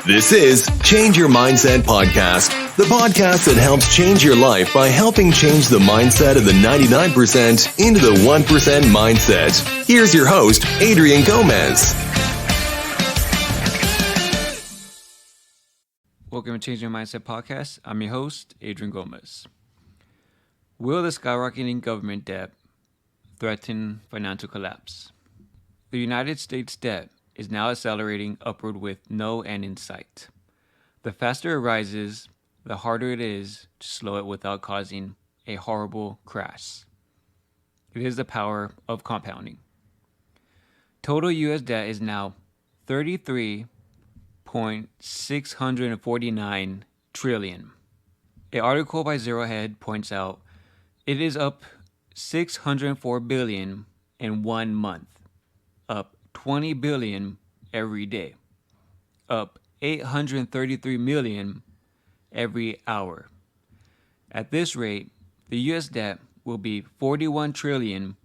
This is Change Your Mindset Podcast, the podcast that helps change your life by helping change the mindset of the 99% into the 1% mindset. Here's your host, Adrian Gomez. Welcome to Change Your Mindset Podcast. I'm your host, Adrian Gomez. Will the skyrocketing government debt threaten financial collapse? The United States debt is now accelerating upward with no end in sight. The faster it rises, the harder it is to slow it without causing a horrible crash. It is the power of compounding. Total U.S. debt is now $33.649 trillion. An article by Zerohead points out it is up $604 billion in 1 month, up $20 billion every day, up $833 million every hour. At this rate, the U.S. debt will be $41 trillion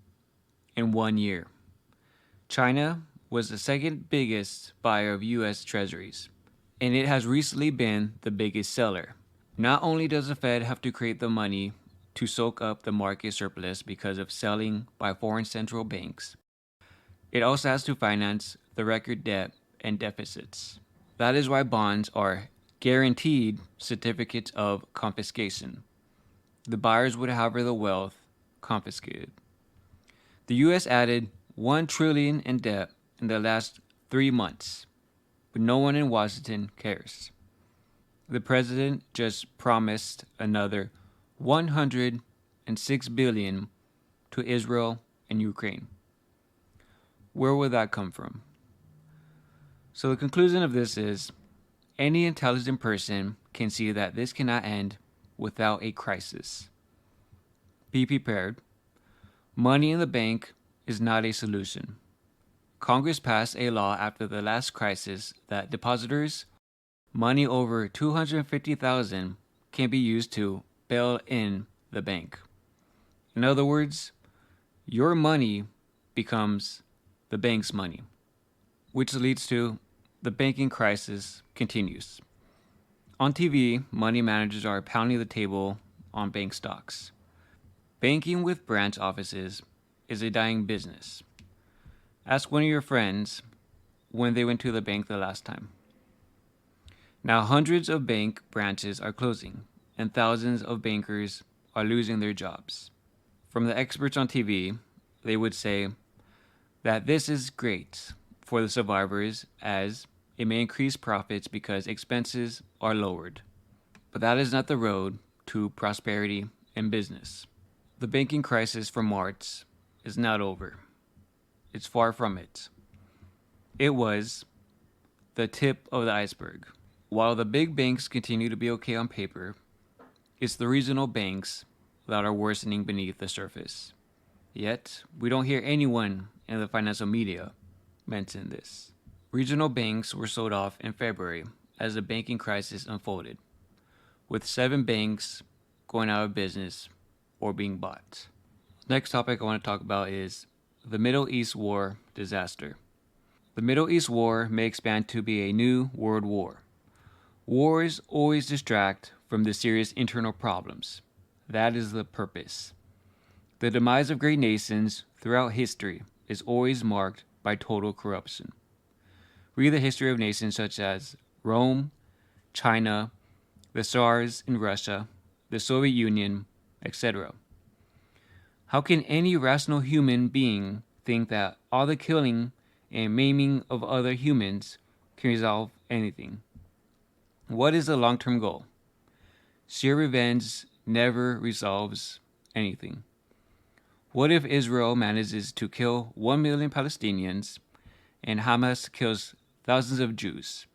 in 1 year. China was the second biggest buyer of U.S. treasuries, and it has recently been the biggest seller. Not only does the Fed have to create the money to soak up the market surplus because of selling by foreign central banks, it also has to finance the record debt and deficits. That is why bonds are guaranteed certificates of confiscation. The buyers would have the wealth confiscated. The U.S. added $1 trillion in debt in the last 3 months, but no one in Washington cares. The president just promised another $106 billion to Israel and Ukraine. Where would that come from? So the conclusion of this is, any intelligent person can see that this cannot end without a crisis. Be prepared. Money in the bank is not a solution. Congress passed a law after the last crisis that depositors' money over $250,000 can be used to bail in the bank. In other words, your money becomes the bank's money, which leads to the banking crisis continues. On TV, money managers are pounding the table on bank stocks. Banking with branch offices is a dying business. Ask one of your friends when they went to the bank the last time. Now, hundreds of bank branches are closing, and thousands of bankers are losing their jobs. From the experts on TV, they would say that this is great for the survivors as it may increase profits because expenses are lowered. But that is not the road to prosperity in business. The banking crisis from March is not over. It's far from it. It was the tip of the iceberg. While the big banks continue to be okay on paper, it's the regional banks that are worsening beneath the surface. Yet, we don't hear anyone in the financial media mention this. Regional banks were sold off in February as the banking crisis unfolded, with 7 banks going out of business or being bought. Next topic I want to talk about is the Middle East war disaster. The Middle East war may expand to be a new world war. Wars always distract from the serious internal problems. That is the purpose. The demise of great nations throughout history is always marked by total corruption. Read the history of nations such as Rome, China, the Tsars in Russia, the Soviet Union, etc. How can any rational human being think that all the killing and maiming of other humans can resolve anything? What is the long-term goal? Sheer revenge never resolves anything. What if Israel manages to kill 1 million Palestinians and Hamas kills thousands of Jews?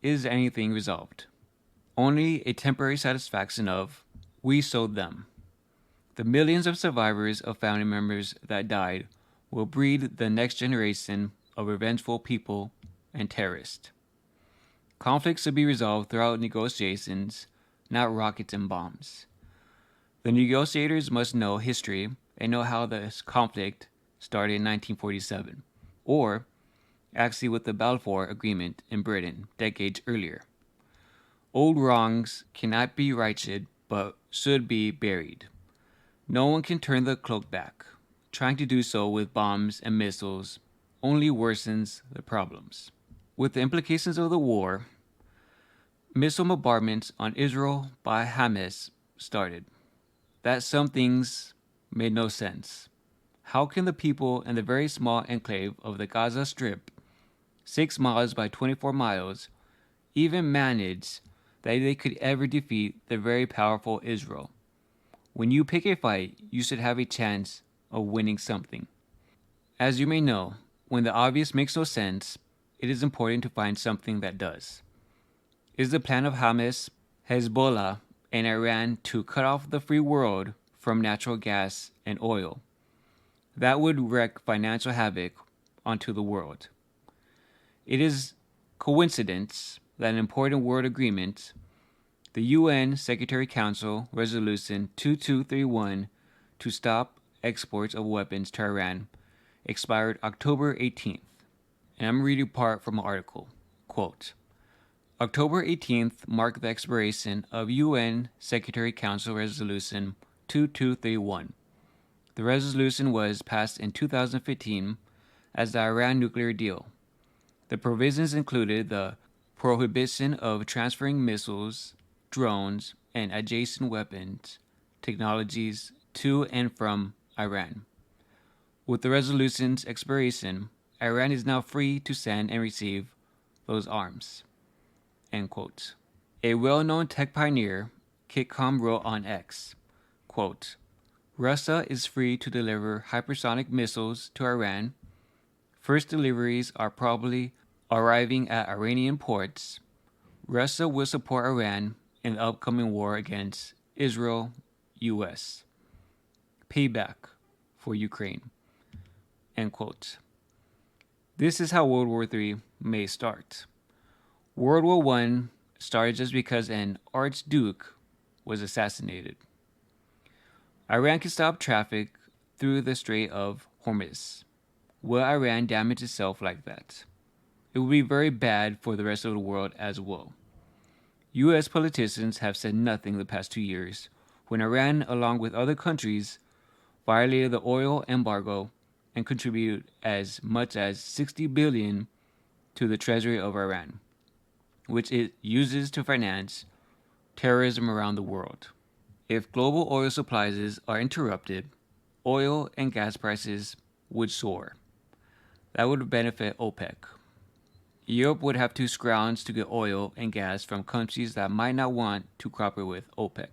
Is anything resolved? Only a temporary satisfaction of, we sold them. The millions of survivors of family members that died will breed the next generation of revengeful people and terrorists. Conflicts should be resolved throughout negotiations, not rockets and bombs. The negotiators must know history and know how this conflict started in 1947, or actually with the Balfour Agreement in Britain decades earlier. Old wrongs cannot be righted but should be buried. No one can turn the cloak back. Trying to do so with bombs and missiles only worsens the problems. With the implications of the war, missile bombardments on Israel by Hamas started. That some things made no sense. How can the people in the very small enclave of the Gaza Strip, 6 miles by 24 miles, even manage that they could ever defeat the very powerful Israel? When you pick a fight, you should have a chance of winning something. As you may know, when the obvious makes no sense, it is important to find something that does. Is the plan of Hamas, Hezbollah, and Iran to cut off the free world from natural gas and oil? That would wreak financial havoc onto the world. It is coincidence that an important world agreement, the UN Secretary Council Resolution 2231 to stop exports of weapons to Iran, expired October 18th. And I'm reading part from an article. Quote, October 18th marked the expiration of UN Secretary Council Resolution 2231. The resolution was passed in 2015 as the Iran nuclear deal. The provisions included the prohibition of transferring missiles, drones, and adjacent weapons technologies to and from Iran. With the resolution's expiration, Iran is now free to send and receive those arms. End quote. A well-known tech pioneer, Kitcom, wrote on X, quote, Russia is free to deliver hypersonic missiles to Iran. First deliveries are probably arriving at Iranian ports. Russia will support Iran in the upcoming war against Israel, U.S. Payback for Ukraine. End quote. This is how World War III may start. World War I started just because an archduke was assassinated. Iran can stop traffic through the Strait of Hormuz. Will Iran damage itself like that? It would be very bad for the rest of the world as well. U.S. politicians have said nothing the past 2 years when Iran, along with other countries, violated the oil embargo and contributed as much as $60 billion to the treasury of Iran, which it uses to finance terrorism around the world. If global oil supplies are interrupted, oil and gas prices would soar. That would benefit OPEC. Europe would have to scrounge to get oil and gas from countries that might not want to cooperate with OPEC.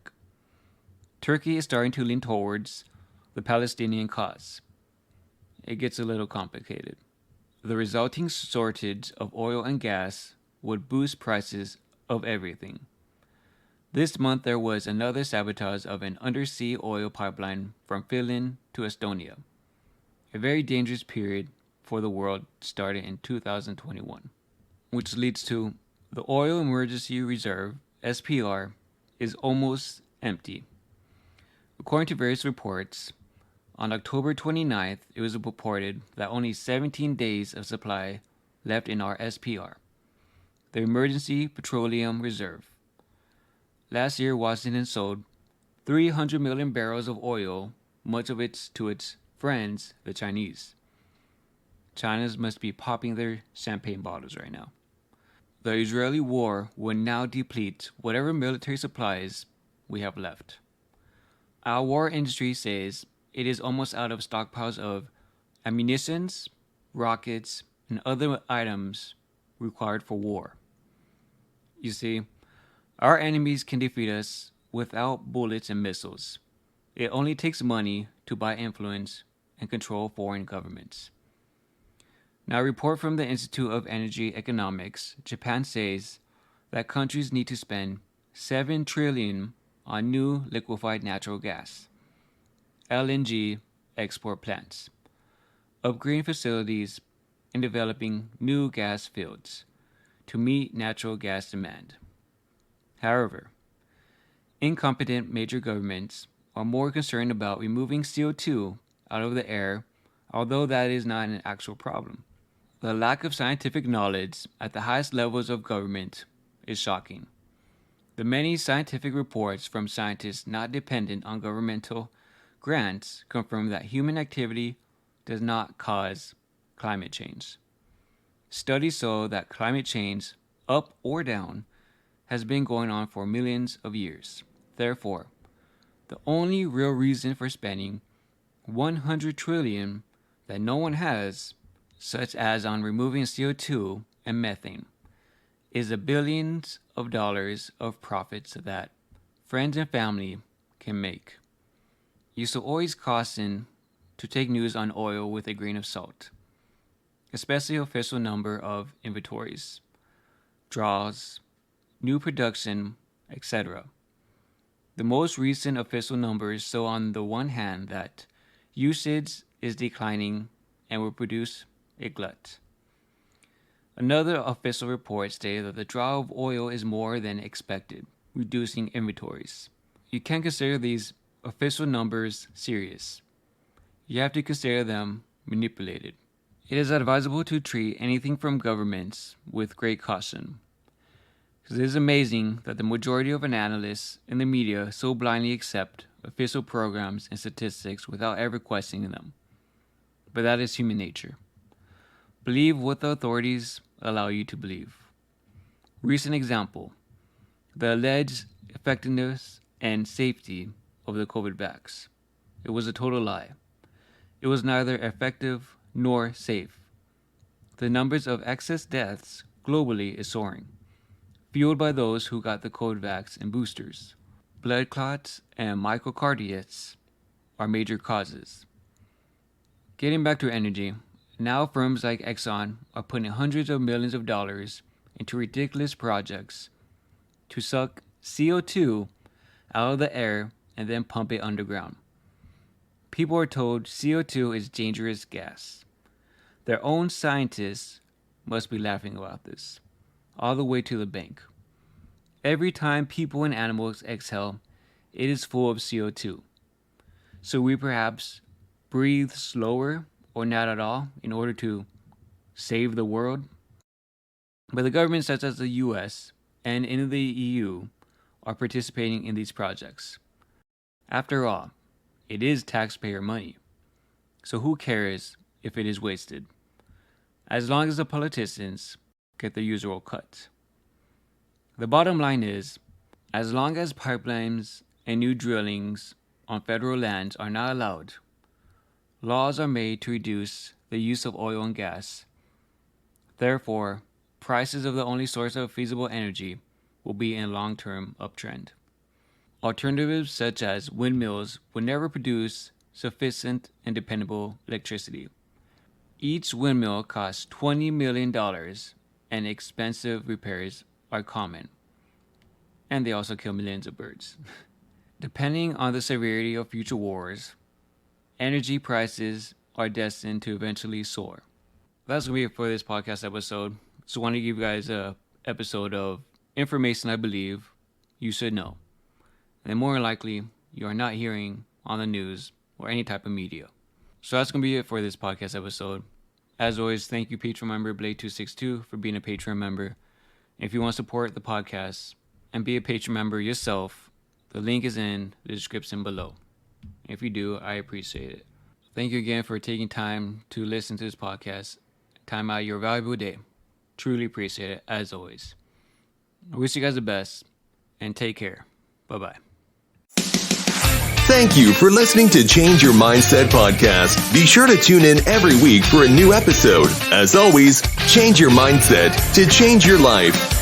Turkey is starting to lean towards the Palestinian cause. It gets a little complicated. The resulting shortage of oil and gas would boost prices of everything. This month there was another sabotage of an undersea oil pipeline from Finland to Estonia. A very dangerous period for the world started in 2021, which leads to the Oil Emergency Reserve, SPR, is almost empty. According to various reports, on October 29th, it was reported that only 17 days of supply left in our SPR, the Emergency Petroleum Reserve. Last year, Washington sold 300 million barrels of oil, much of it to its friends, the Chinese. China's must be popping their champagne bottles right now. The Israeli war will now deplete whatever military supplies we have left. Our war industry says it is almost out of stockpiles of ammunitions, rockets, and other items required for war. You see, our enemies can defeat us without bullets and missiles. It only takes money to buy influence and control foreign governments. Now, a report from the Institute of Energy Economics, Japan says that countries need to spend $7 trillion on new liquefied natural gas, LNG export plants, upgrading facilities, and developing new gas fields to meet natural gas demand. However, incompetent major governments are more concerned about removing CO2 out of the air, although that is not an actual problem. The lack of scientific knowledge at the highest levels of government is shocking. The many scientific reports from scientists not dependent on governmental grants confirm that human activity does not cause climate change. Studies show that climate change, up or down, has been going on for millions of years. Therefore, the only real reason for spending $100 trillion that no one has, such as on removing CO2 and methane, is the billions of dollars of profits that friends and family can make. You should always caution to take news on oil with a grain of salt, especially official number of inventories, draws, new production, etc. The most recent official numbers show on the one hand that usage is declining and will produce a glut. Another official report stated that the draw of oil is more than expected, reducing inventories. You can't consider these official numbers serious. You have to consider them manipulated. It is advisable to treat anything from governments with great caution, because it is amazing that the majority of analysts in the media so blindly accept official programs and statistics without ever questioning them. But that is human nature. Believe what the authorities allow you to believe. Recent example, the alleged effectiveness and safety of the COVID vax. It was a total lie. It was neither effective nor safe. The numbers of excess deaths globally is soaring, fueled by those who got the COVID vax and boosters. Blood clots and myocarditis are major causes. Getting back to energy, now firms like Exxon are putting hundreds of millions of dollars into ridiculous projects to suck CO2 out of the air and then pump it underground. People are told CO2 is dangerous gas. Their own scientists must be laughing about this, all the way to the bank. Every time people and animals exhale, it is full of CO2. So we perhaps breathe slower or not at all in order to save the world. But the governments such as the US and in the EU are participating in these projects. After all, it is taxpayer money. So who cares if it is wasted? As long as the politicians get their usual cut. The bottom line is, as long as pipelines and new drillings on federal lands are not allowed, laws are made to reduce the use of oil and gas. Therefore, prices of the only source of feasible energy will be in a long-term uptrend. Alternatives such as windmills will never produce sufficient and dependable electricity. Each windmill costs $20 million and expensive repairs are common. And they also kill millions of birds. Depending on the severity of future wars, energy prices are destined to eventually soar. That's going to be it for this podcast episode. So I want to give you guys a episode of information I believe you should know. And more likely, you are not hearing on the news or any type of media. So that's going to be it for this podcast episode. As always, thank you, Patron member Blade262, for being a Patreon member. If you want to support the podcast and be a Patreon member yourself, the link is in the description below. If you do, I appreciate it. Thank you again for taking time to listen to this podcast. Time out your valuable day. Truly appreciate it, as always. I wish you guys the best, and take care. Bye-bye. Thank you for listening to Change Your Mindset podcast. Be sure to tune in every week for a new episode. As always, change your mindset to change your life.